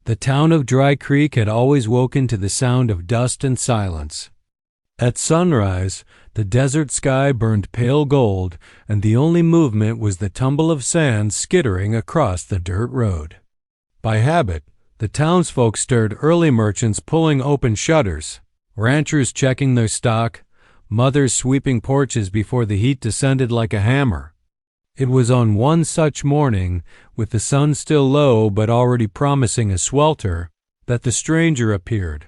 The town of Dry Creek had always woken to the sound of dust and silence. At sunrise, the desert sky burned pale gold, and the only movement was the tumble of sand skittering across the dirt road. By habit, the townsfolk stirred, early merchants pulling open shutters, ranchers checking their stock, mothers sweeping porches before the heat descended like a hammer. It was on one such morning, with the sun still low but already promising a swelter, that the stranger appeared.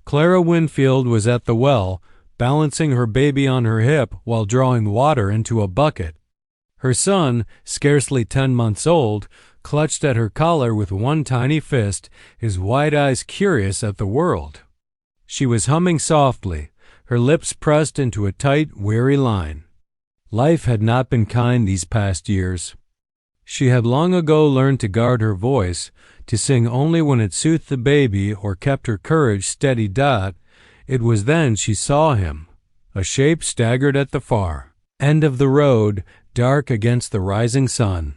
Clara Winfield was at the well, balancing her baby on her hip while drawing water into a bucket. Her son, scarcely 10 months old, clutched at her collar with one tiny fist, his wide eyes curious at the world. She was humming softly, her lips pressed into a tight, weary line. Life had not been kind these past years. She had long ago learned to guard her voice, to sing only when it soothed the baby or kept her courage steady. It was then she saw him. A shape staggered at the far end of the road, dark against the rising sun.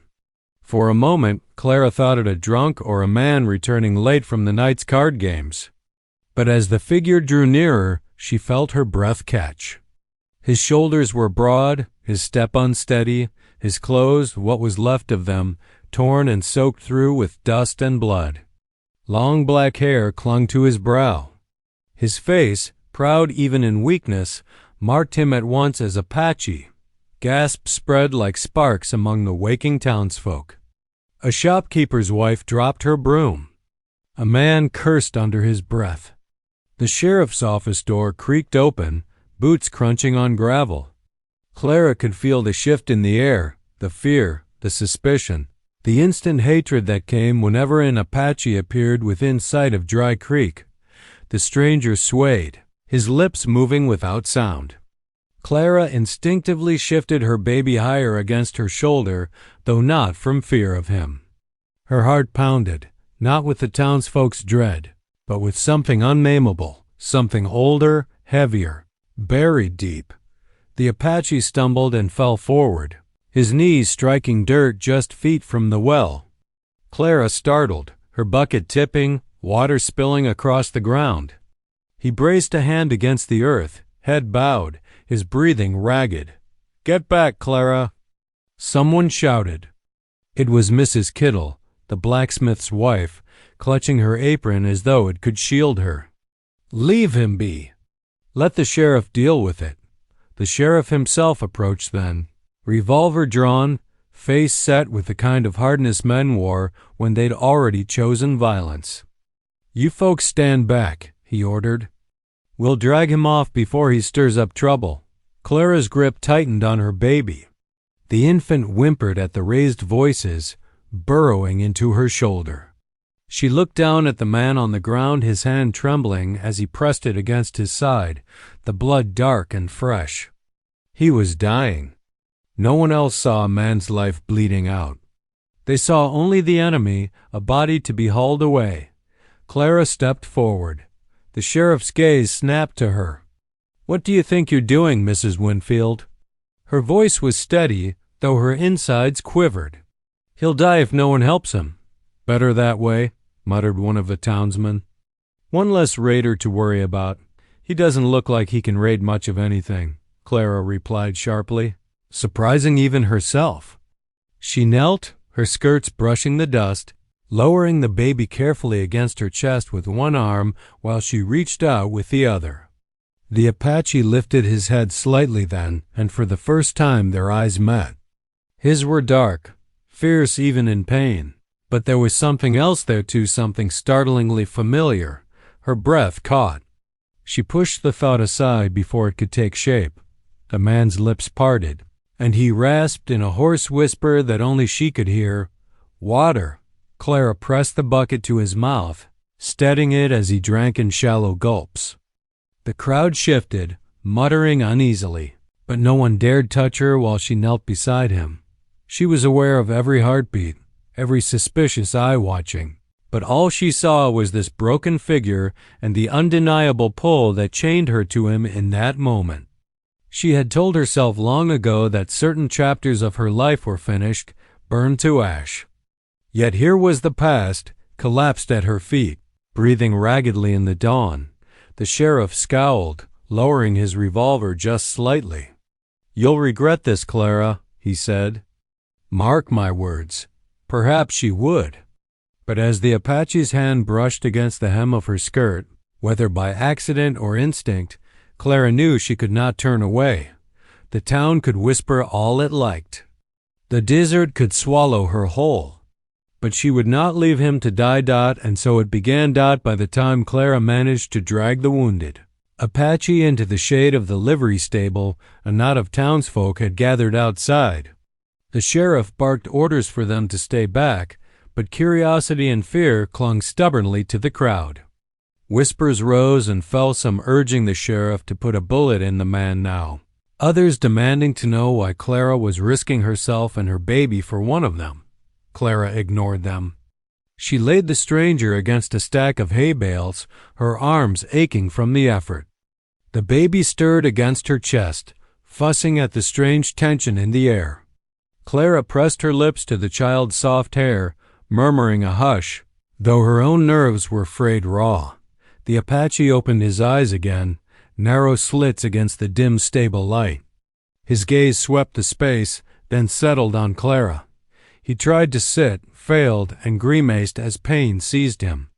For a moment, Clara thought it a drunk or a man returning late from the night's card games. But as the figure drew nearer, she felt her breath catch. His shoulders were broad, his step unsteady, his clothes, what was left of them, torn and soaked through with dust and blood. Long black hair clung to his brow. His face, proud even in weakness, marked him at once as Apache. Gasps spread like sparks among the waking townsfolk. A shopkeeper's wife dropped her broom. A man cursed under his breath. The sheriff's office door creaked open, boots crunching on gravel. Clara could feel the shift in the air, the fear, the suspicion, the instant hatred that came whenever an Apache appeared within sight of Dry Creek. The stranger swayed, his lips moving without sound. Clara instinctively shifted her baby higher against her shoulder, though not from fear of him. Her heart pounded, not with the townsfolk's dread, but with something unnameable, something older, heavier, buried deep. The Apache stumbled and fell forward, his knees striking dirt just feet from the well. Clara startled, her bucket tipping, water spilling across the ground. He braced a hand against the earth, head bowed, his breathing ragged. "Get back, Clara!" Someone shouted. It was Mrs. Kittle, the blacksmith's wife, clutching her apron as though it could shield her. "Leave him be. Let the sheriff deal with it." The sheriff himself approached then, revolver drawn, face set with the kind of hardness men wore when they'd already chosen violence. "You folks stand back," he ordered. "We'll drag him off before he stirs up trouble." Clara's grip tightened on her baby. The infant whimpered at the raised voices, burrowing into her shoulder. She looked down at the man on the ground, his hand trembling as he pressed it against his side, the blood dark and fresh. He was dying. No one else saw a man's life bleeding out. They saw only the enemy, a body to be hauled away. Clara stepped forward. The sheriff's gaze snapped to her. "What do you think you're doing, Mrs. Winfield?" Her voice was steady, though her insides quivered. "He'll die if no one helps him." "Better that way," muttered one of the townsmen. "One less raider to worry about. He doesn't look like he can raid much of anything," Clara replied sharply, surprising even herself. She knelt, her skirts brushing the dust, lowering the baby carefully against her chest with one arm while she reached out with the other. The Apache lifted his head slightly then, and for the first time their eyes met. His were dark, fierce even in pain, but there was something else there too, something startlingly familiar. Her breath caught. She pushed the thought aside before it could take shape. The man's lips parted, and he rasped in a hoarse whisper that only she could hear, "Water." Clara pressed the bucket to his mouth, steadying it as he drank in shallow gulps. The crowd shifted, muttering uneasily, but no one dared touch her while she knelt beside him. She was aware of every heartbeat, every suspicious eye watching, but all she saw was this broken figure and the undeniable pull that chained her to him in that moment. She had told herself long ago that certain chapters of her life were finished, burned to ash. Yet here was the past, collapsed at her feet, breathing raggedly in the dawn. The sheriff scowled, lowering his revolver just slightly. "You'll regret this, Clara," he said. "Mark my words. Perhaps she would." But as the Apache's hand brushed against the hem of her skirt, whether by accident or instinct, Clara knew she could not turn away. The town could whisper all it liked. The desert could swallow her whole. But she would not leave him to die. And so it began. By the time Clara managed to drag the wounded Apache into the shade of the livery stable, a knot of townsfolk had gathered outside. The sheriff barked orders for them to stay back, but curiosity and fear clung stubbornly to the crowd. Whispers rose and fell, some urging the sheriff to put a bullet in the man now, others demanding to know why Clara was risking herself and her baby for one of them. Clara ignored them. She laid the stranger against a stack of hay bales, her arms aching from the effort. The baby stirred against her chest, fussing at the strange tension in the air. Clara pressed her lips to the child's soft hair, murmuring a hush, though her own nerves were frayed raw. The Apache opened his eyes again, narrow slits against the dim stable light. His gaze swept the space, then settled on Clara. He tried to sit, failed, and grimaced as pain seized him.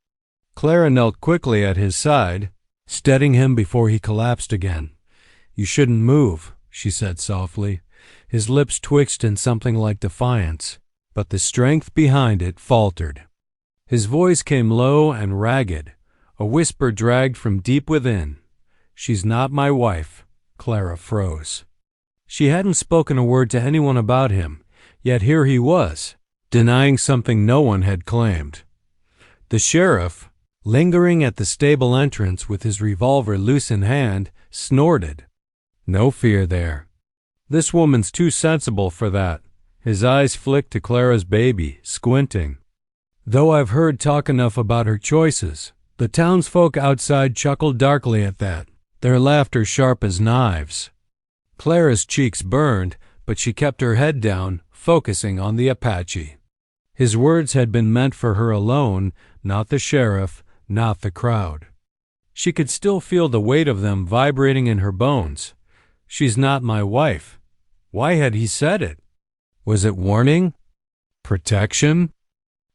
Clara knelt quickly at his side, steadying him before he collapsed again. "You shouldn't move," she said softly. His lips twitched in something like defiance, but the strength behind it faltered. His voice came low and ragged, a whisper dragged from deep within. "She's not my wife." Clara froze. She hadn't spoken a word to anyone about him, yet here he was, denying something no one had claimed. The sheriff, lingering at the stable entrance with his revolver loose in hand, snorted. "No fear there. This woman's too sensible for that." His eyes flicked to Clara's baby, squinting. "Though I've heard talk enough about her choices." The townsfolk outside chuckled darkly at that, their laughter sharp as knives. Clara's cheeks burned, but she kept her head down, focusing on the Apache. His words had been meant for her alone, not the sheriff, not the crowd. She could still feel the weight of them vibrating in her bones. "She's not my wife." Why had he said it? Was it warning? Protection?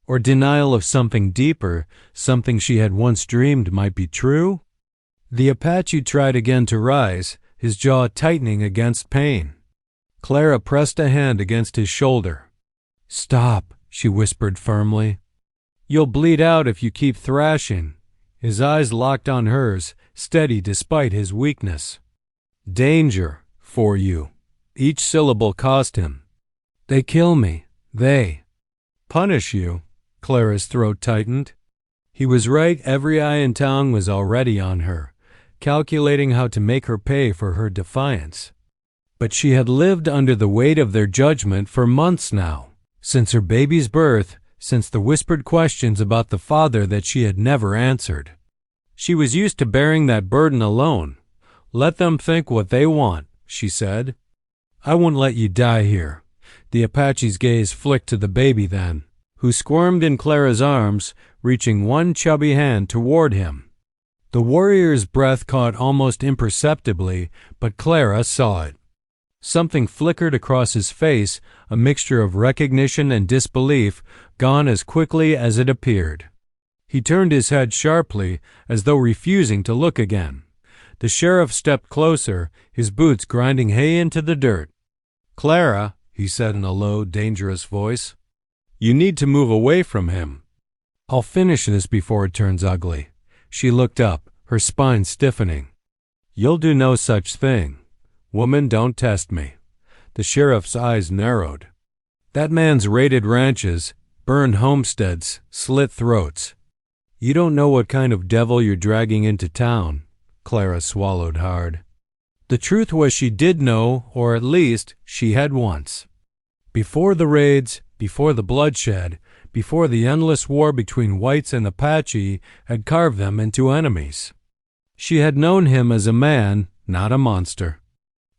Or denial of something deeper, something she had once dreamed might be true? The Apache tried again to rise, his jaw tightening against pain. Clara pressed a hand against his shoulder. "Stop," she whispered firmly. "You'll bleed out if you keep thrashing." His eyes locked on hers, steady despite his weakness. "Danger for you." Each syllable cost him. "They kill me. They." "Punish you." Clara's throat tightened. He was right. Every eye in town was already on her, calculating how to make her pay for her defiance. But she had lived under the weight of their judgment for months now, since her baby's birth, since the whispered questions about the father that she had never answered. She was used to bearing that burden alone. "Let them think what they want," she said. "I won't let you die here." The Apache's gaze flicked to the baby then, who squirmed in Clara's arms, reaching one chubby hand toward him. The warrior's breath caught almost imperceptibly, but Clara saw it. Something flickered across his face, a mixture of recognition and disbelief, gone as quickly as it appeared. He turned his head sharply, as though refusing to look again. The sheriff stepped closer, his boots grinding hay into the dirt. "Clara," he said in a low, dangerous voice, "you need to move away from him." "I'll finish this before it turns ugly." She looked up, her spine stiffening. "You'll do no such thing. Woman, don't test me." The sheriff's eyes narrowed. "That man's raided ranches, burned homesteads, slit throats. You don't know what kind of devil you're dragging into town." Clara swallowed hard. The truth was she did know, or at least she had once. Before the raids, before the bloodshed, before the endless war between whites and Apache had carved them into enemies. She had known him as a man, not a monster.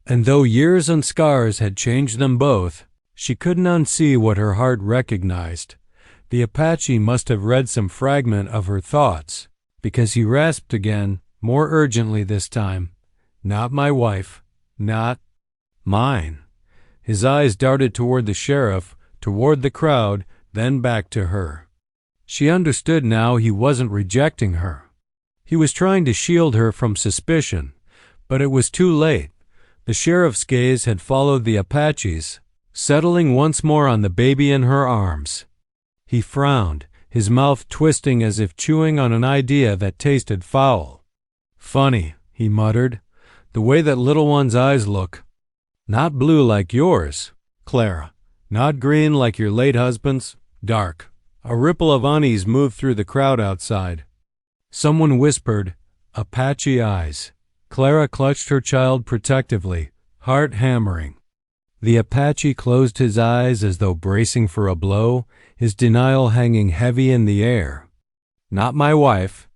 And though years and scars had changed them both, she couldn't unsee what her heart recognized. The Apache must have read some fragment of her thoughts, because he rasped again, more urgently this time. Not my wife. Not mine. His eyes darted toward the sheriff, toward the crowd, then back to her. She understood now he wasn't rejecting her. He was trying to shield her from suspicion, but it was too late. The sheriff's gaze had followed the Apache's, settling once more on the baby in her arms. He frowned, his mouth twisting as if chewing on an idea that tasted foul. Funny, he muttered, the way that little one's eyes look. Not blue like yours, Clara. Not green like your late husband's. Dark. A ripple of unease moved through the crowd outside. Someone whispered, Apache eyes. Clara clutched her child protectively, heart hammering. The Apache closed his eyes as though bracing for a blow, his denial hanging heavy in the air. Not my wife.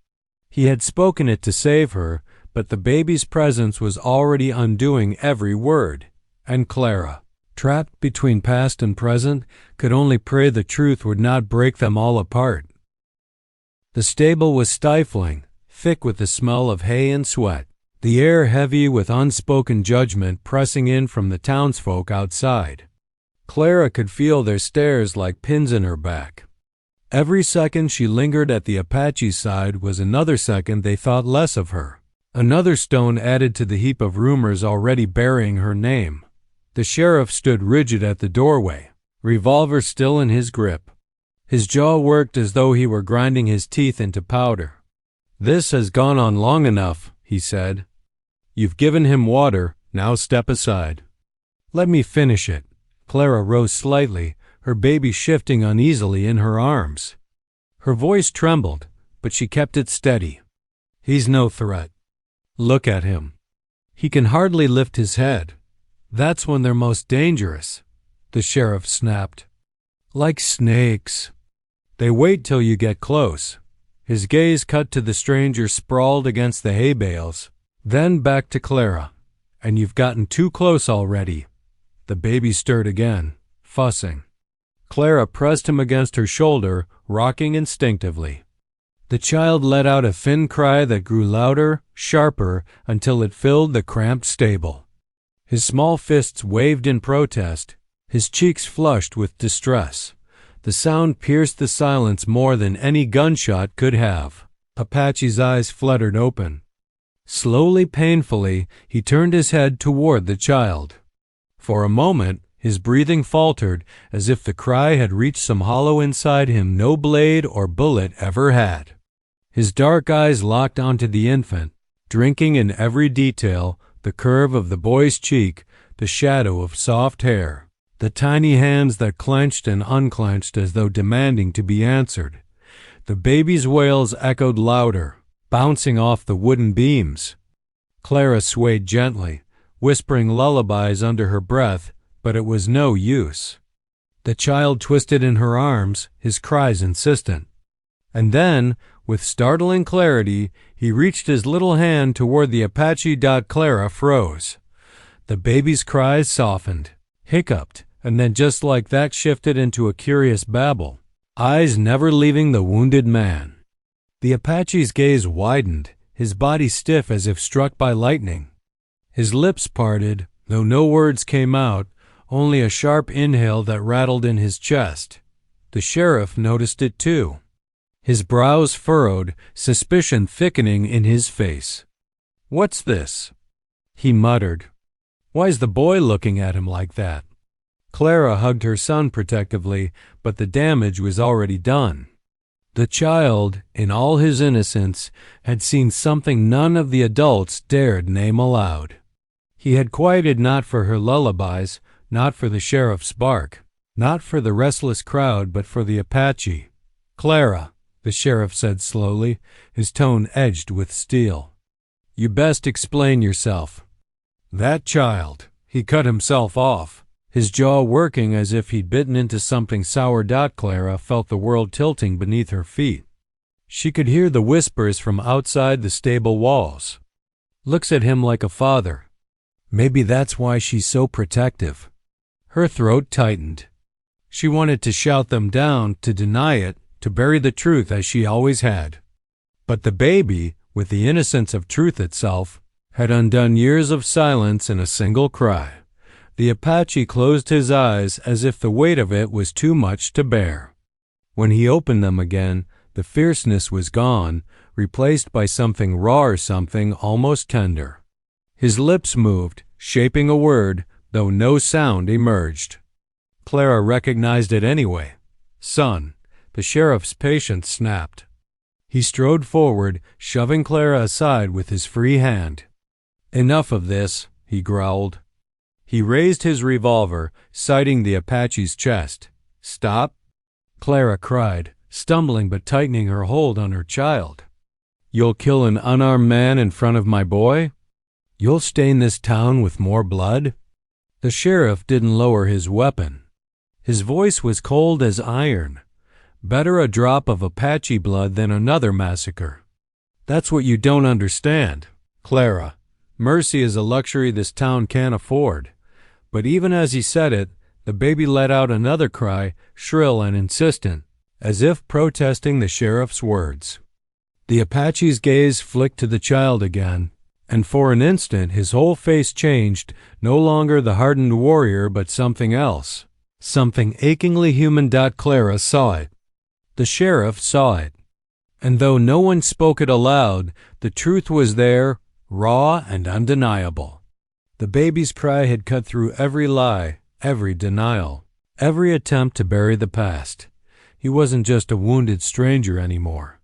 He had spoken it to save her, but the baby's presence was already undoing every word. And Clara, trapped between past and present, could only pray the truth would not break them all apart. The stable was stifling, thick with the smell of hay and sweat, the air heavy with unspoken judgment pressing in from the townsfolk outside. Clara could feel their stares like pins in her back. Every second she lingered at the Apache's side was another second they thought less of her. Another stone added to the heap of rumors already burying her name. The sheriff stood rigid at the doorway, revolver still in his grip. His jaw worked as though he were grinding his teeth into powder. This has gone on long enough, he said. You've given him water, now step aside. Let me finish it. Clara rose slightly, her baby shifting uneasily in her arms. Her voice trembled, but she kept it steady. He's no threat. Look at him. He can hardly lift his head. That's when they're most dangerous, the sheriff snapped. Like snakes. They wait till you get close. His gaze cut to the stranger sprawled against the hay bales, then back to Clara. And you've gotten too close already. The baby stirred again, fussing. Clara pressed him against her shoulder, rocking instinctively. The child let out a thin cry that grew louder, sharper, until it filled the cramped stable. His small fists waved in protest, his cheeks flushed with distress. The sound pierced the silence more than any gunshot could have. Apache's eyes fluttered open. Slowly, painfully, he turned his head toward the child. For a moment, his breathing faltered, as if the cry had reached some hollow inside him no blade or bullet ever had. His dark eyes locked onto the infant, drinking in every detail, the curve of the boy's cheek, the shadow of soft hair, the tiny hands that clenched and unclenched as though demanding to be answered. The baby's wails echoed louder, bouncing off the wooden beams. Clara swayed gently, whispering lullabies under her breath, but it was no use. The child twisted in her arms, his cries insistent. And then, with startling clarity, he reached his little hand toward the Apache. Clara froze. The baby's cries softened, hiccuped, and then just like that shifted into a curious babble, eyes never leaving the wounded man. The Apache's gaze widened, his body stiff as if struck by lightning. His lips parted, though no words came out, only a sharp inhale that rattled in his chest. The sheriff noticed it too. His brows furrowed, suspicion thickening in his face. "What's this?" he muttered. "Why's the boy looking at him like that?" Clara hugged her son protectively, but the damage was already done. The child, in all his innocence, had seen something none of the adults dared name aloud. He had quieted not for her lullabies, not for the sheriff's bark, not for the restless crowd, but for the Apache. "Clara," the sheriff said slowly, his tone edged with steel, "you best explain yourself." That child, he cut himself off, his jaw working as if he'd bitten into something sour. Clara felt the world tilting beneath her feet. She could hear the whispers from outside the stable walls. Looks at him like a father. Maybe that's why she's so protective. Her throat tightened. She wanted to shout them down, to deny it, to bury the truth as she always had. But the baby, with the innocence of truth itself, had undone years of silence in a single cry. The Apache closed his eyes as if the weight of it was too much to bear. When he opened them again, the fierceness was gone, replaced by something raw, something almost tender. His lips moved, shaping a word, though no sound emerged. Clara recognized it anyway. Son. The sheriff's patience snapped. He strode forward, shoving Clara aside with his free hand. Enough of this, he growled. He raised his revolver, sighting the Apache's chest. Stop, Clara cried, stumbling but tightening her hold on her child. You'll kill an unarmed man in front of my boy? You'll stain this town with more blood? The sheriff didn't lower his weapon. His voice was cold as iron. Better a drop of Apache blood than another massacre. That's what you don't understand, Clara. Mercy is a luxury this town can't afford. But even as he said it, the baby let out another cry, shrill and insistent, as if protesting the sheriff's words. The Apache's gaze flicked to the child again, and for an instant his whole face changed, no longer the hardened warrior but something else. Something achingly human. Clara saw it. The sheriff saw it. And though no one spoke it aloud, the truth was there, raw and undeniable. The baby's cry had cut through every lie, every denial, every attempt to bury the past. He wasn't just a wounded stranger anymore.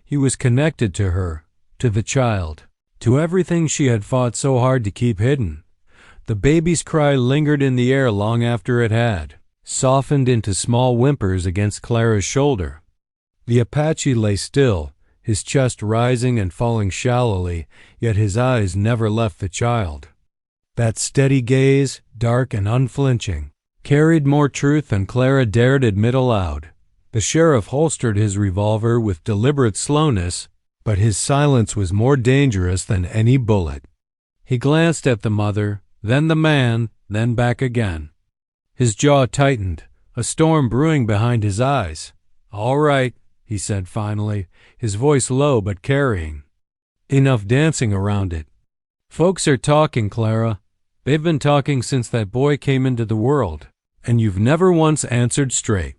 He was connected to her, to the child, to everything she had fought so hard to keep hidden. The baby's cry lingered in the air long after it had, softened into small whimpers against Clara's shoulder. The Apache lay still, his chest rising and falling shallowly, yet his eyes never left the child. That steady gaze, dark and unflinching, carried more truth than Clara dared admit aloud. The sheriff holstered his revolver with deliberate slowness, but his silence was more dangerous than any bullet. He glanced at the mother, then the man, then back again. His jaw tightened, a storm brewing behind his eyes. All right, he said finally, his voice low but carrying. Enough dancing around it. Folks are talking, Clara. They've been talking since that boy came into the world, and you've never once answered straight.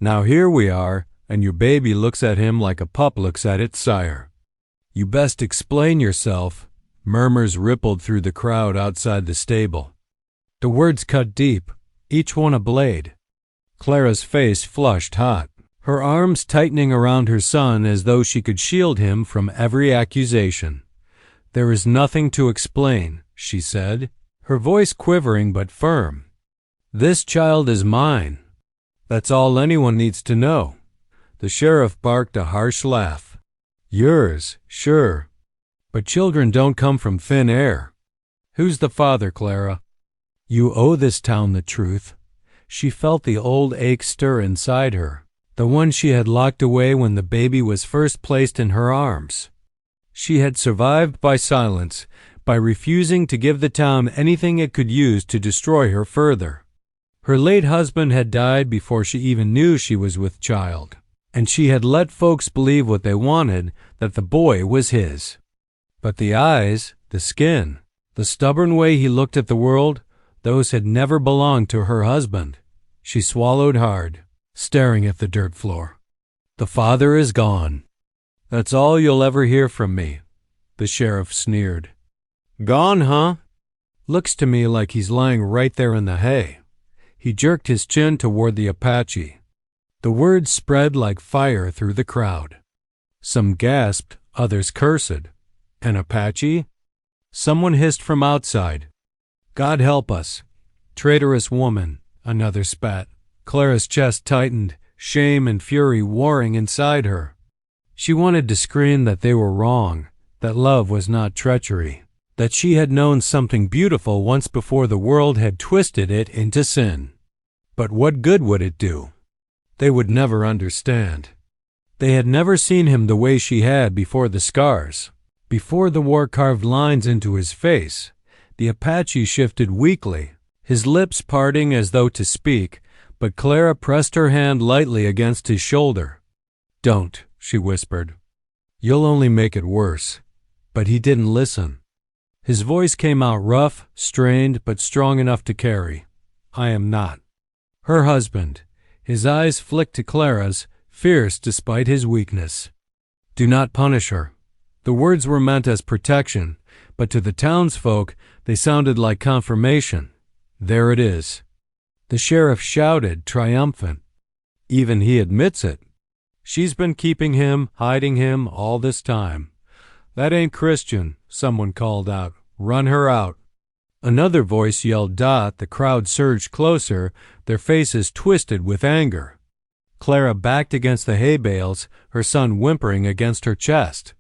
Now here we are, and your baby looks at him like a pup looks at its sire. You best explain yourself. Murmurs rippled through the crowd outside the stable. The words cut deep, each one a blade. Clara's face flushed hot, her arms tightening around her son as though she could shield him from every accusation. There is nothing to explain, she said, her voice quivering but firm. This child is mine. That's all anyone needs to know. The sheriff barked a harsh laugh. Yours, sure. But children don't come from thin air. Who's the father, Clara? You owe this town the truth. She felt the old ache stir inside her, the one she had locked away when the baby was first placed in her arms. She had survived by silence, by refusing to give the town anything it could use to destroy her further. Her late husband had died before she even knew she was with child, and she had let folks believe what they wanted, that the boy was his. But the eyes, the skin, the stubborn way he looked at the world, those had never belonged to her husband. She swallowed hard, staring at the dirt floor. The father is gone. That's all you'll ever hear from me, the sheriff sneered. Gone, huh? Looks to me like he's lying right there in the hay. He jerked his chin toward the Apache. The words spread like fire through the crowd. Some gasped, others cursed. An Apache? Someone hissed from outside. God help us. Traitorous woman, another spat. Clara's chest tightened, shame and fury warring inside her. She wanted to scream that they were wrong, that love was not treachery, that she had known something beautiful once before the world had twisted it into sin. But what good would it do? They would never understand. They had never seen him the way she had before the scars. Before the war carved lines into his face, the Apache shifted weakly, his lips parting as though to speak, but Clara pressed her hand lightly against his shoulder. "Don't," she whispered. "You'll only make it worse." But he didn't listen. His voice came out rough, strained, but strong enough to carry. "I am not." Her husband. His eyes flicked to Clara's, fierce despite his weakness. "Do not punish her." The words were meant as protection, but to the townsfolk they sounded like confirmation. There it is. The sheriff shouted, triumphant. "Even he admits it. She's been keeping him, hiding him, all this time." "That ain't Christian," someone called out. "Run her out." Another voice yelled Dot. The crowd surged closer, their faces twisted with anger. Clara backed against the hay bales, her son whimpering against her chest.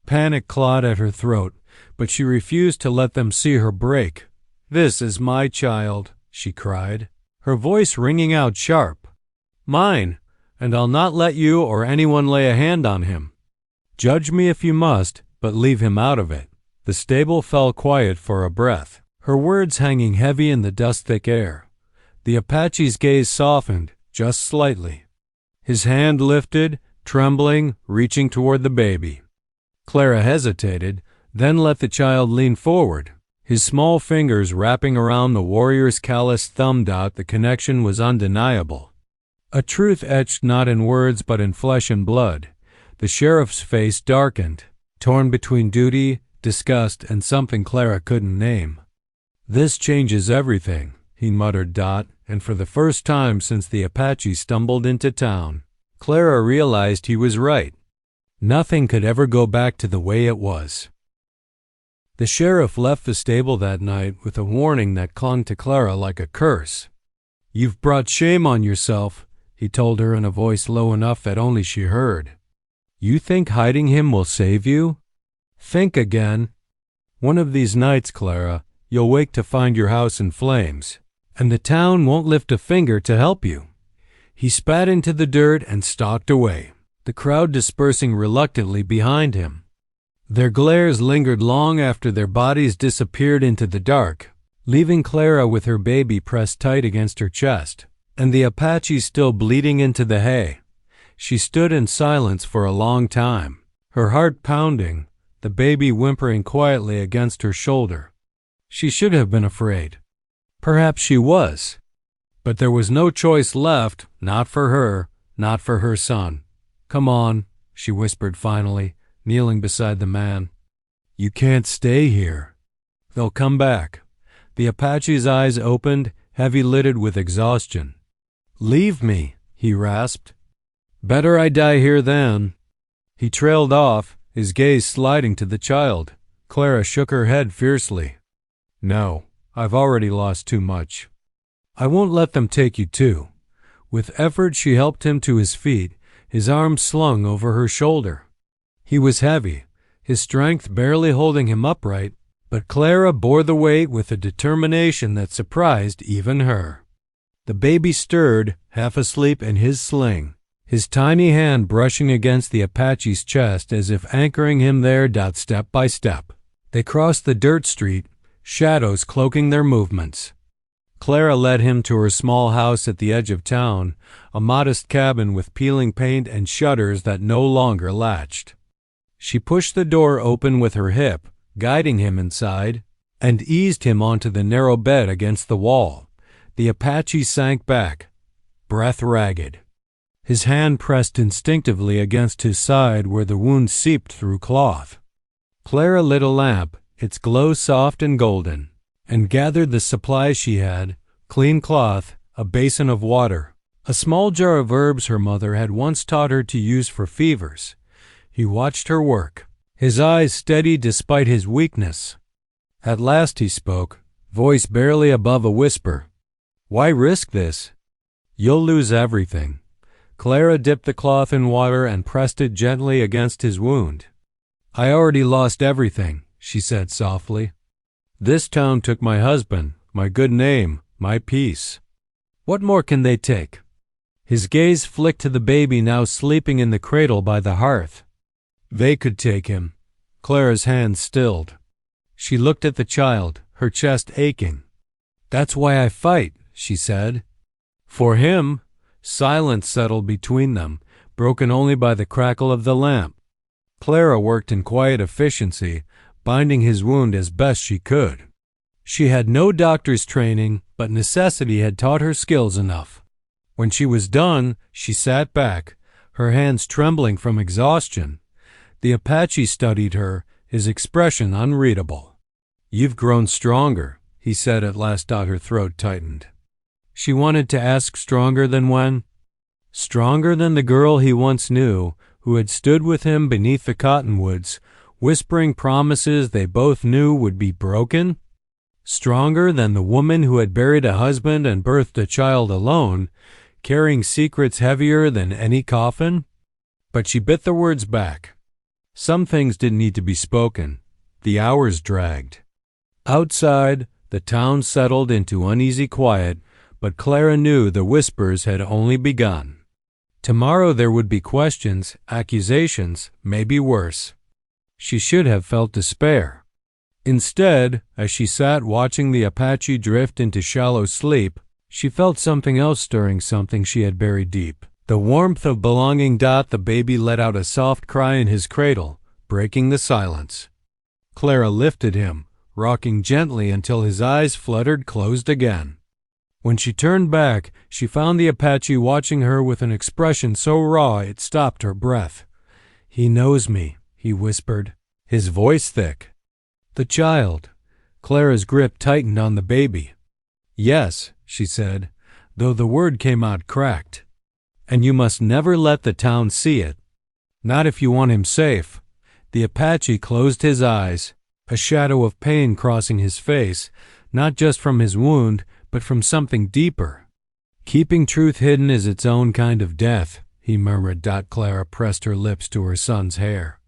Panic clawed at her throat, but she refused to let them see her break. "This is my child," she cried, her voice ringing out sharp. "Mine, and I'll not let you or anyone lay a hand on him. Judge me if you must, but leave him out of it." The stable fell quiet for a breath, her words hanging heavy in the dust-thick air. The Apache's gaze softened, just slightly. His hand lifted, trembling, reaching toward the baby. Clara hesitated, then let the child lean forward, his small fingers wrapping around the warrior's calloused thumb. The connection was undeniable. A truth etched not in words but in flesh and blood. The sheriff's face darkened, torn between duty, disgust, and something Clara couldn't name. "This changes everything," he muttered. And for the first time since the Apache stumbled into town, Clara realized he was right. Nothing could ever go back to the way it was. The sheriff left the stable that night with a warning that clung to Clara like a curse. "You've brought shame on yourself," he told her in a voice low enough that only she heard. "You think hiding him will save you? Think again. One of these nights, Clara, you'll wake to find your house in flames, and the town won't lift a finger to help you." He spat into the dirt and stalked away, the crowd dispersing reluctantly behind him. Their glares lingered long after their bodies disappeared into the dark, leaving Clara with her baby pressed tight against her chest, and the Apache still bleeding into the hay. She stood in silence for a long time, her heart pounding, the baby whimpering quietly against her shoulder. She should have been afraid. Perhaps she was. But there was no choice left, not for her, not for her son. "Come on," she whispered finally, kneeling beside the man. "You can't stay here. They'll come back." The Apache's eyes opened, heavy-lidded with exhaustion. "Leave me," he rasped. "Better I die here than." He trailed off, his gaze sliding to the child. Clara shook her head fiercely. "No, I've already lost too much. I won't let them take you too." With effort she helped him to his feet, his arms slung over her shoulder. He was heavy, his strength barely holding him upright, but Clara bore the weight with a determination that surprised even her. The baby stirred, half asleep in his sling, his tiny hand brushing against the Apache's chest as if anchoring him there. Step by step, they crossed the dirt street, shadows cloaking their movements. Clara led him to her small house at the edge of town, a modest cabin with peeling paint and shutters that no longer latched. She pushed the door open with her hip, guiding him inside, and eased him onto the narrow bed against the wall. The Apache sank back, breath ragged. His hand pressed instinctively against his side where the wound seeped through cloth. Clara lit a lamp, its glow soft and golden, and gathered the supplies she had: clean cloth, a basin of water, a small jar of herbs her mother had once taught her to use for fevers. He watched her work, his eyes steady despite his weakness. At last he spoke, voice barely above a whisper. "Why risk this? You'll lose everything." Clara dipped the cloth in water and pressed it gently against his wound. "I already lost everything," she said softly. "This town took my husband, my good name, my peace. What more can they take?" His gaze flicked to the baby now sleeping in the cradle by the hearth. They could take him. Clara's hand stilled. She looked at the child, her chest aching. "That's why I fight," she said. For him, silence settled between them, broken only by the crackle of the lamp. Clara worked in quiet efficiency, binding his wound as best she could. She had no doctor's training, but necessity had taught her skills enough. When she was done, she sat back, her hands trembling from exhaustion. The Apache studied her, his expression unreadable. "You've grown stronger," he said at last. Her throat tightened. She wanted to ask stronger than when? Stronger than the girl he once knew, who had stood with him beneath the cottonwoods, whispering promises they both knew would be broken? Stronger than the woman who had buried a husband and birthed a child alone, carrying secrets heavier than any coffin? But she bit the words back. Some things didn't need to be spoken. The hours dragged. Outside, the town settled into uneasy quiet, but Clara knew the whispers had only begun. Tomorrow there would be questions, accusations, maybe worse. She should have felt despair. Instead, as she sat watching the Apache drift into shallow sleep, she felt something else stirring, something she had buried deep. The warmth of belonging. The baby let out a soft cry in his cradle, breaking the silence. Clara lifted him, rocking gently until his eyes fluttered closed again. When she turned back, she found the Apache watching her with an expression so raw it stopped her breath. "He knows me," he whispered, his voice thick. "The child." Clara's grip tightened on the baby. "Yes," she said, though the word came out cracked. "And you must never let the town see it. Not if you want him safe." The Apache closed his eyes, a shadow of pain crossing his face, not just from his wound, but from something deeper. "Keeping truth hidden is its own kind of death," he murmured. Clara pressed her lips to her son's hair.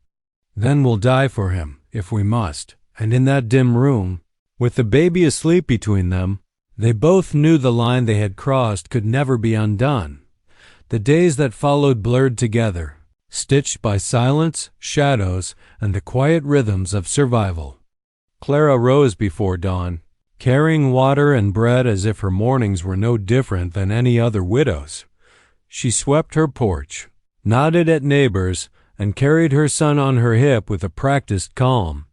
"Then we'll die for him, if we must." And in that dim room, with the baby asleep between them, they both knew the line they had crossed could never be undone. The days that followed blurred together, stitched by silence, shadows, and the quiet rhythms of survival. Clara rose before dawn, carrying water and bread as if her mornings were no different than any other widow's. She swept her porch, nodded at neighbors, and carried her son on her hip with a practiced calm.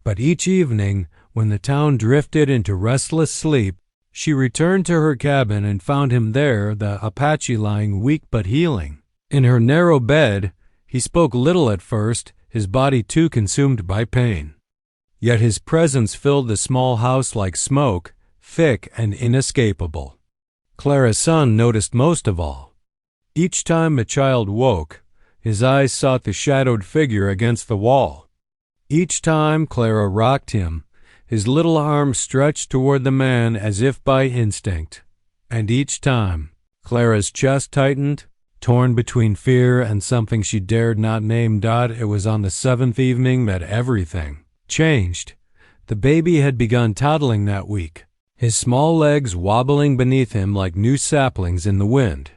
But each evening, when the town drifted into restless sleep, she returned to her cabin and found him there, the Apache lying weak but healing. In her narrow bed, he spoke little at first, his body too consumed by pain. Yet his presence filled the small house like smoke, thick and inescapable. Clara's son noticed most of all. Each time the child woke, his eyes sought the shadowed figure against the wall. Each time Clara rocked him, his little arms stretched toward the man as if by instinct. And each time, Clara's chest tightened, torn between fear and something she dared not name. It was on the seventh evening that everything changed. The baby had begun toddling that week, his small legs wobbling beneath him like new saplings in the wind.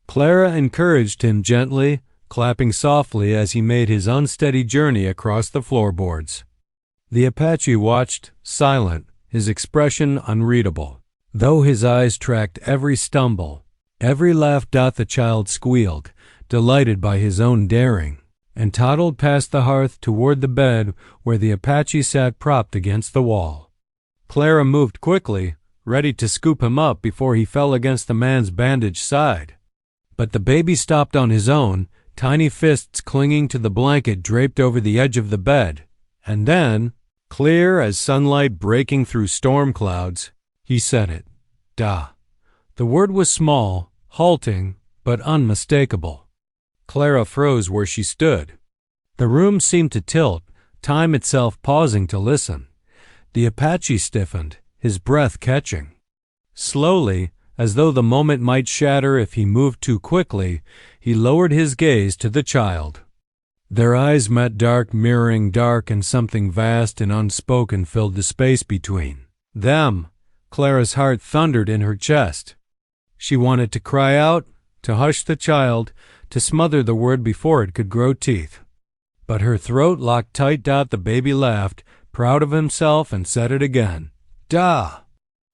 Clara encouraged him gently, clapping softly as he made his unsteady journey across the floorboards. The Apache watched, silent, his expression unreadable, though his eyes tracked every stumble, every laugh. The child squealed, delighted by his own daring, and toddled past the hearth toward the bed where the Apache sat propped against the wall. Clara moved quickly, ready to scoop him up before he fell against the man's bandaged side. But the baby stopped on his own, tiny fists clinging to the blanket draped over the edge of the bed. And then, clear as sunlight breaking through storm clouds, he said it. "Da." The word was small, halting, but unmistakable. Clara froze where she stood. The room seemed to tilt, time itself pausing to listen. The Apache stiffened, his breath catching. Slowly, as though the moment might shatter if he moved too quickly, he lowered his gaze to the child. Their eyes met, dark mirroring dark, and something vast and unspoken filled the space between them. Clara's heart thundered in her chest. She wanted to cry out, to hush the child, to smother the word before it could grow teeth. But her throat locked tight. The baby laughed, proud of himself, and said it again. "Da!"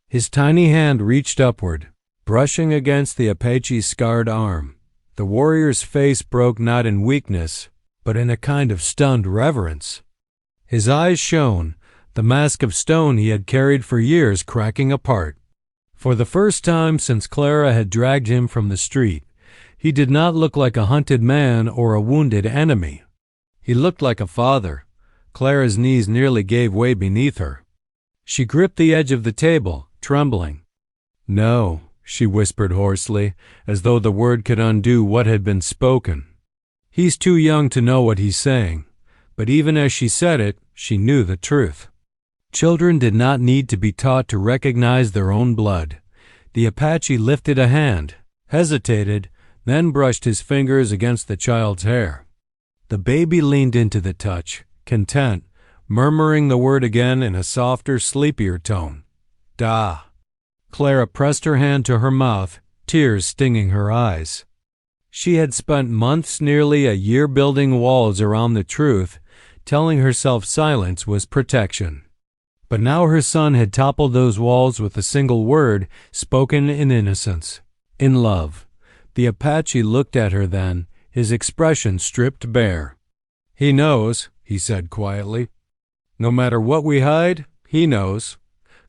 His tiny hand reached upward, brushing against the Apache's scarred arm. The warrior's face broke not in weakness, but in a kind of stunned reverence. His eyes shone, the mask of stone he had carried for years cracking apart. For the first time since Clara had dragged him from the street, he did not look like a hunted man or a wounded enemy. He looked like a father. Clara's knees nearly gave way beneath her. She gripped the edge of the table, trembling. "No," she whispered hoarsely, as though the word could undo what had been spoken. "He's too young to know what he's saying." But even as she said it, she knew the truth. Children did not need to be taught to recognize their own blood. The Apache lifted a hand, hesitated, then brushed his fingers against the child's hair. The baby leaned into the touch, content, murmuring the word again in a softer, sleepier tone. "Da." Clara pressed her hand to her mouth, tears stinging her eyes. She had spent months, nearly a year, building walls around the truth, telling herself silence was protection. But now her son had toppled those walls with a single word, spoken in innocence, in love. The Apache looked at her then, his expression stripped bare. "He knows," he said quietly. "No matter what we hide, he knows."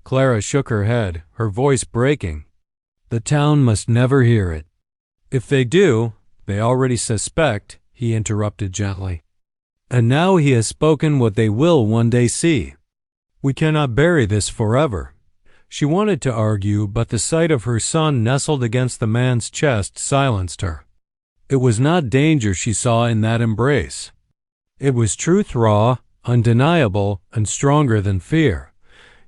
Clara shook her head, her voice breaking. "The town must never hear it." "If they do, they already suspect," he interrupted gently. "And now he has spoken what they will one day see. We cannot bury this forever." She wanted to argue, but the sight of her son nestled against the man's chest silenced her. It was not danger she saw in that embrace. It was truth, raw, undeniable, and stronger than fear.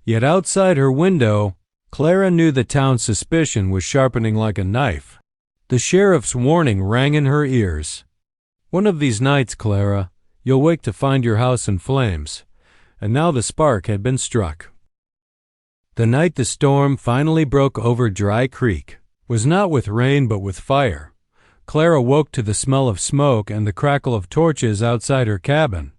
Yet outside her window, Clara knew the town's suspicion was sharpening like a knife. The sheriff's warning rang in her ears. "One of these nights, Clara, you'll wake to find your house in flames." And now the spark had been struck. The night the storm finally broke over Dry Creek was not with rain but with fire. Clara woke to the smell of smoke and the crackle of torches outside her cabin.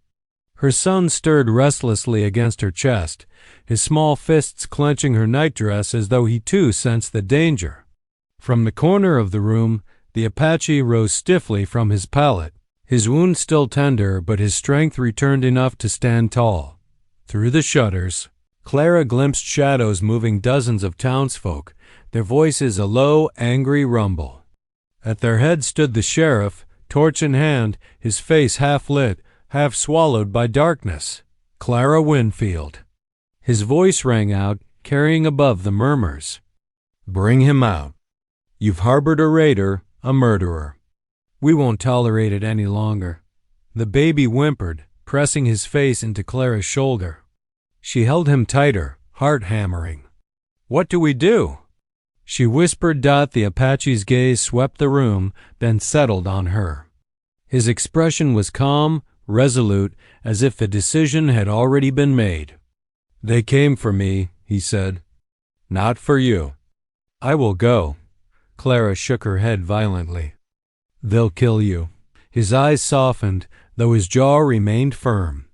Her son stirred restlessly against her chest, his small fists clenching her nightdress as though he too sensed the danger. From the corner of the room, the Apache rose stiffly from his pallet, his wound still tender, but his strength returned enough to stand tall. Through the shutters, Clara glimpsed shadows moving dozens of townsfolk, their voices a low, angry rumble. At their head stood the sheriff, torch in hand, his face half lit, half swallowed by darkness. Clara Winfield. His voice rang out, carrying above the murmurs. "Bring him out. You've harbored a raider, a murderer. We won't tolerate it any longer." The baby whimpered, pressing his face into Clara's shoulder. She held him tighter, heart hammering. "What do we do?" She whispered. The Apache's gaze swept the room, then settled on her. His expression was calm, resolute, as if the decision had already been made. "They came for me," he said. "Not for you." "I will go." Clara shook her head violently. "They'll kill you." His eyes softened, though his jaw remained firm.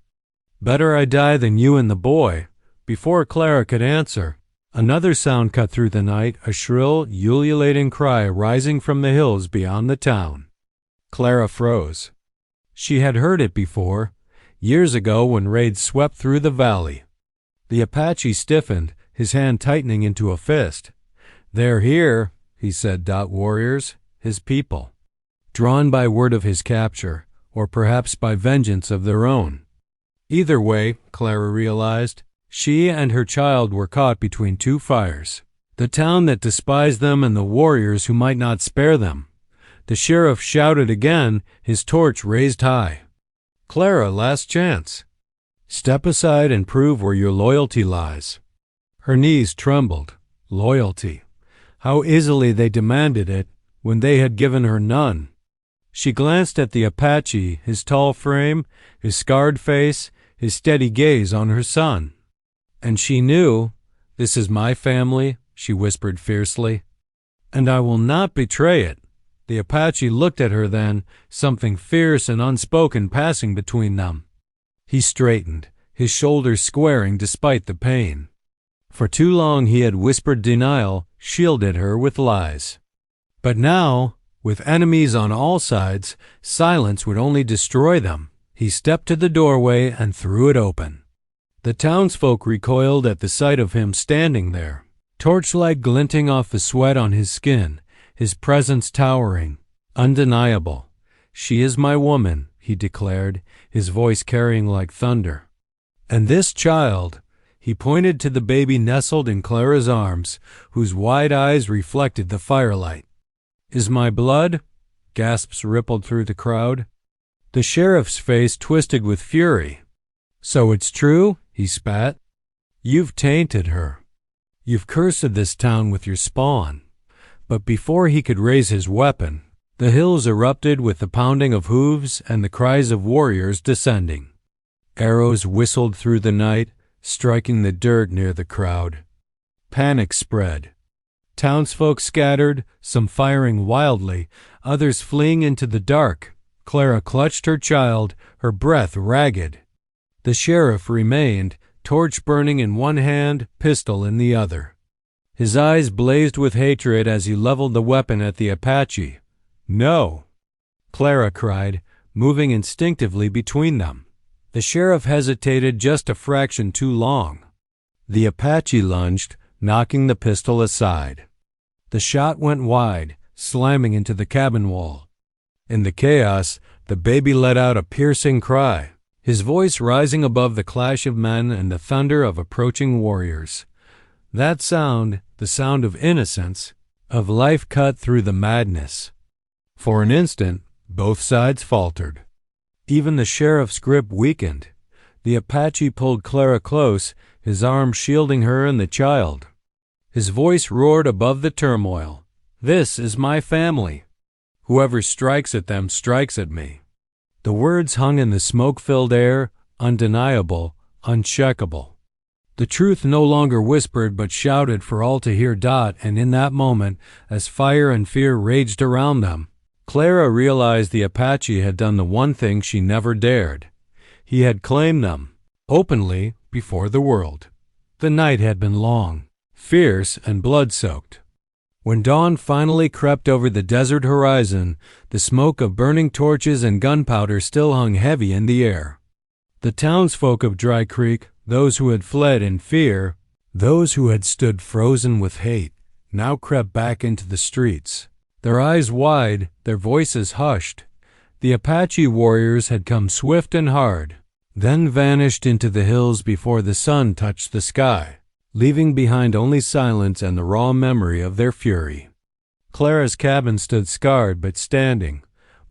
"Better I die than you and the boy." Before Clara could answer, another sound cut through the night, a shrill, ululating cry rising from the hills beyond the town. Clara froze. She had heard it before, years ago when raids swept through the valley. The Apache stiffened, his hand tightening into a fist. "They're here," he said. "Warriors, his people. Drawn by word of his capture, or perhaps by vengeance of their own." Either way, Clara realized, she and her child were caught between two fires. The town that despised them and the warriors who might not spare them. The sheriff shouted again, his torch raised high. "Clara, last chance. Step aside and prove where your loyalty lies." Her knees trembled. Loyalty. How easily they demanded it when they had given her none. She glanced at the Apache, his tall frame, his scarred face, his steady gaze on her son. And she knew, "This is my family," she whispered fiercely, "and I will not betray it." The Apache looked at her then, something fierce and unspoken passing between them. He straightened, his shoulders squaring despite the pain. For too long he had whispered denial, shielded her with lies. But now, with enemies on all sides, silence would only destroy them. He stepped to the doorway and threw it open. The townsfolk recoiled at the sight of him standing there, torchlight glinting off the sweat on his skin, his presence towering, undeniable. "She is my woman," he declared, his voice carrying like thunder. "And this child," he pointed to the baby nestled in Clara's arms, whose wide eyes reflected the firelight. "Is my blood?" Gasps rippled through the crowd. The sheriff's face twisted with fury. "So it's true?" he spat. "You've tainted her. You've cursed this town with your spawn." But before he could raise his weapon, the hills erupted with the pounding of hooves and the cries of warriors descending. Arrows whistled through the night, striking the dirt near the crowd. Panic spread. Townsfolk scattered, some firing wildly, others fleeing into the dark. Clara clutched her child, her breath ragged. The sheriff remained, torch burning in one hand, pistol in the other. His eyes blazed with hatred as he leveled the weapon at the Apache. "No!" Clara cried, moving instinctively between them. The sheriff hesitated just a fraction too long. The Apache lunged, knocking the pistol aside. The shot went wide, slamming into the cabin wall. In the chaos, the baby let out a piercing cry, his voice rising above the clash of men and the thunder of approaching warriors. That sound, the sound of innocence, of life cut through the madness. For an instant, both sides faltered. Even the sheriff's grip weakened. The Apache pulled Clara close, his arm shielding her and the child. His voice roared above the turmoil. "This is my family. Whoever strikes at them strikes at me." The words hung in the smoke-filled air, undeniable, uncheckable. The truth no longer whispered but shouted for all to hear. And in that moment, as fire and fear raged around them, Clara realized the Apache had done the one thing she never dared. He had claimed them, openly, before the world. The night had been long, fierce and blood-soaked. When dawn finally crept over the desert horizon, the smoke of burning torches and gunpowder still hung heavy in the air. The townsfolk of Dry Creek, those who had fled in fear, those who had stood frozen with hate, now crept back into the streets. Their eyes wide, their voices hushed. The Apache warriors had come swift and hard, then vanished into the hills before the sun touched the sky, leaving behind only silence and the raw memory of their fury. Clara's cabin stood scarred but standing,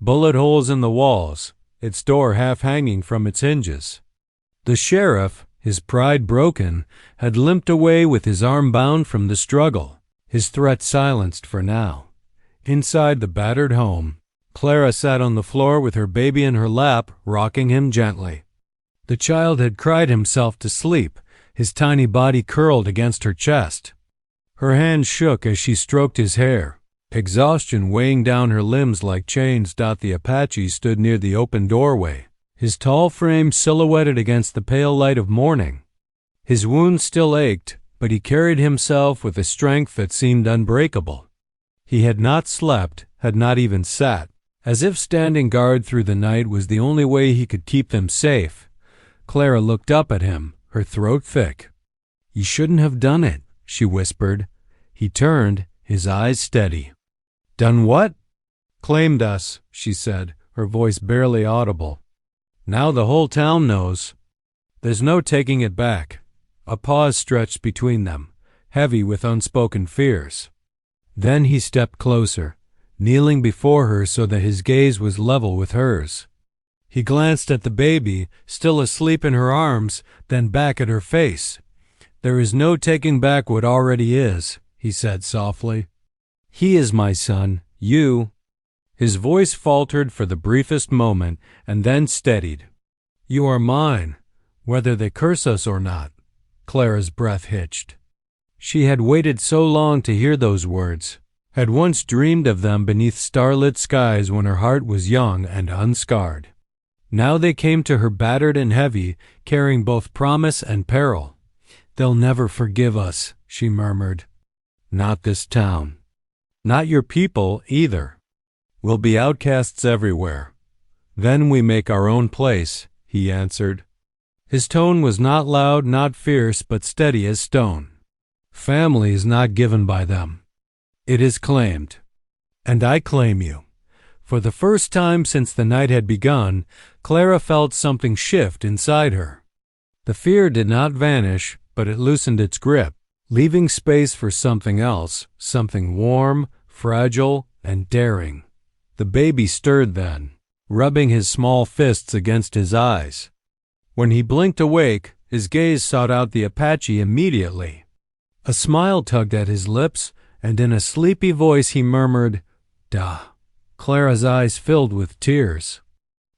bullet holes in the walls, its door half hanging from its hinges. The sheriff, his pride broken, had limped away with his arm bound from the struggle, his threat silenced for now. Inside the battered home, Clara sat on the floor with her baby in her lap, rocking him gently. The child had cried himself to sleep, his tiny body curled against her chest. Her hand shook as she stroked his hair, exhaustion weighing down her limbs like chains. The Apache stood near the open doorway, his tall frame silhouetted against the pale light of morning. His wounds still ached, but he carried himself with a strength that seemed unbreakable. He had not slept, had not even sat, as if standing guard through the night was the only way he could keep them safe. Clara looked up at him, her throat thick. "You shouldn't have done it," she whispered. He turned, his eyes steady. "Done what?" "Claimed us," she said, her voice barely audible. "Now the whole town knows. There's no taking it back." A pause stretched between them, heavy with unspoken fears. Then he stepped closer, kneeling before her so that his gaze was level with hers. He glanced at the baby, still asleep in her arms, then back at her face. "There is no taking back what already is," he said softly. "He is my son, you." His voice faltered for the briefest moment and then steadied. "You are mine, whether they curse us or not." Clara's breath hitched. She had waited so long to hear those words, had once dreamed of them beneath starlit skies when her heart was young and unscarred. Now they came to her battered and heavy, carrying both promise and peril. "They'll never forgive us," she murmured. "Not this town. Not your people, either. We'll be outcasts everywhere. Then we make our own place," he answered. His tone was not loud, not fierce, but steady as stone. "Family is not given by them. It is claimed. And I claim you." For the first time since the night had begun, Clara felt something shift inside her. The fear did not vanish, but it loosened its grip, leaving space for something else, something warm, fragile, and daring. The baby stirred then, rubbing his small fists against his eyes. When he blinked awake, his gaze sought out the Apache immediately. A smile tugged at his lips, and in a sleepy voice he murmured, "Da." Clara's eyes filled with tears.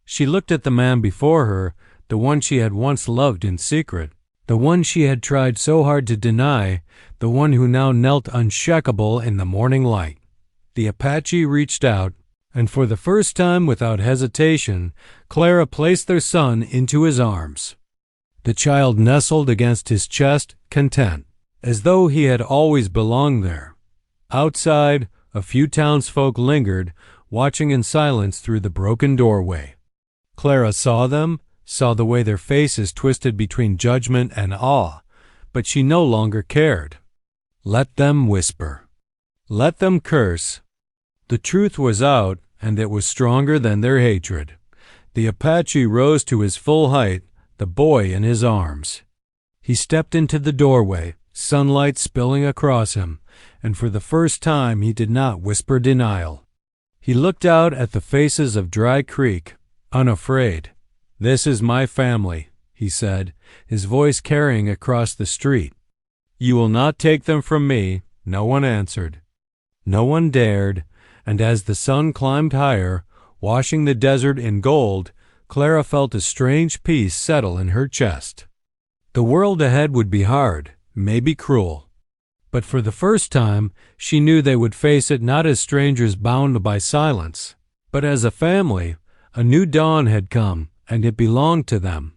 She looked at the man before her, the one she had once loved in secret, the one she had tried so hard to deny, the one who now knelt unshakable in the morning light. The Apache reached out, and for the first time without hesitation, Clara placed their son into his arms. The child nestled against his chest, content, as though he had always belonged there. Outside, a few townsfolk lingered, watching in silence through the broken doorway. Clara saw them, saw the way their faces twisted between judgment and awe, but she no longer cared. Let them whisper. Let them curse. The truth was out, and it was stronger than their hatred. The Apache rose to his full height, the boy in his arms. He stepped into the doorway, sunlight spilling across him, and for the first time he did not whisper denial. He looked out at the faces of Dry Creek, unafraid. "This is my family," he said, his voice carrying across the street. "You will not take them from me." No one answered. No one dared, and as the sun climbed higher, washing the desert in gold, Clara felt a strange peace settle in her chest. The world ahead would be hard, maybe cruel. But for the first time, she knew they would face it not as strangers bound by silence, but as a family. A new dawn had come, and it belonged to them.